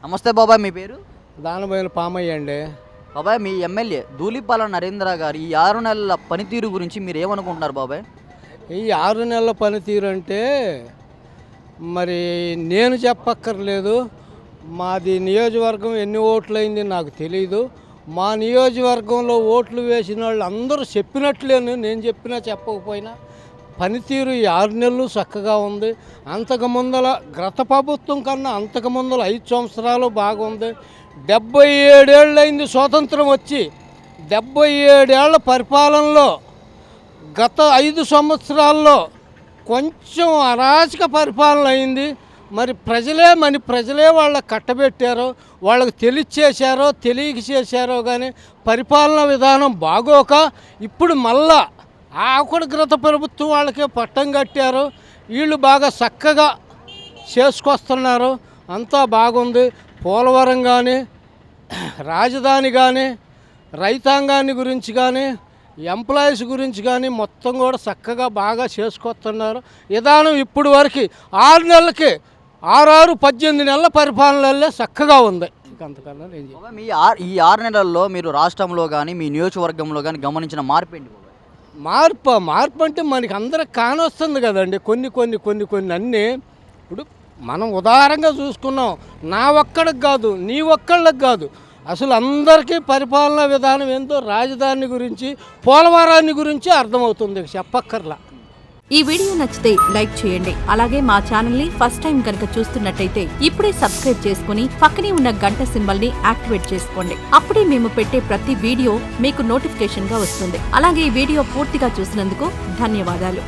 నమస్తే బాబాయ్, మీ పేరు? దానిపైన పామయ్య అండి. బాబాయ్, మీ ఎమ్మెల్యే ధూళిపాల నరేంద్ర గారు ఈ 6 నెలల పనితీరు గురించి మీరు ఏమనుకుంటున్నారు బాబాయ్? ఈ 6 నెలల పనితీరు అంటే మరి నేను చెప్పక్కర్లేదు. మాది నియోజకవర్గం ఎన్ని ఓట్లయింది నాకు తెలీదు. మా నియోజకవర్గంలో ఓట్లు వేసిన వాళ్ళు అందరూ చెప్పినట్లేను, నేను చెప్పినా చెప్పకపోయినా పనితీరు ఈ 6 నెలలు చక్కగా ఉంది. అంతకుముందల గత ప్రభుత్వం కన్నా అంతకుముందల 5 సంవత్సరాలు బాగుంది. 77 ఏళ్ళైంది స్వాతంత్రం వచ్చి. 77 ఏళ్ల పరిపాలనలో గత 5 సంవత్సరాల్లో కొంచెం అరాచక పరిపాలన అయింది. మరి ప్రజలే వాళ్ళకి కట్టబెట్టారో, వాళ్ళకి తెలియచేశారో తెలియక చేశారో కానీ పరిపాలనా విధానం బాగోక ఇప్పుడు మళ్ళా ఆకుడు గత ప్రభుత్వం వాళ్ళకే పట్టం కట్టారు. వీళ్ళు బాగా చక్కగా చేసుకొస్తున్నారు, అంతా బాగుంది. పోలవరం కానీ, రాజధాని కానీ, రైతాంగాన్ని గురించి కానీ, ఎంప్లాయీస్ గురించి కానీ మొత్తం కూడా చక్కగా బాగా చేసుకొస్తున్నారు. విధానం ఇప్పుడు వరకు 6 నెలలకి 18 నెలల పరిపాలనలో చక్కగా ఉంది. అంతకన్నా ఈ 6 నెలల్లో మీరు రాష్ట్రంలో కానీ మీ నియోజకవర్గంలో కానీ గమనించిన మార్పు ఏంటి బాబాయ్? మార్పు అంటే మనకి అందరికి కానొస్తుంది కదండి. కొన్ని అన్నీ ఇప్పుడు మనం ఉదాహరణగా చూసుకున్నాం. నా ఒక్కడికి కాదు, నీ ఒక్కళ్ళకి కాదు, అసలు అందరికీ పరిపాలనా విధానం ఏందో రాజధాని గురించి, పోలవరాన్ని గురించి అర్థమవుతుంది, చెప్పక్కర్లా. ఈ వీడియో నచ్చితే లైక్ చేయండి. అలాగే మా ఛానల్ ని ఫస్ట్ టైం కనుక చూస్తున్నట్టయితే ఇప్పుడే సబ్స్క్రైబ్ చేసుకుని పక్కనే ఉన్న గంట సింబల్ ని యాక్టివేట్ చేసుకోండి. అప్పుడే మేము పెట్టే ప్రతి వీడియో మీకు నోటిఫికేషన్ గా వస్తుంది. అలాగే ఈ వీడియో పూర్తిగా చూసినందుకు ధన్యవాదాలు.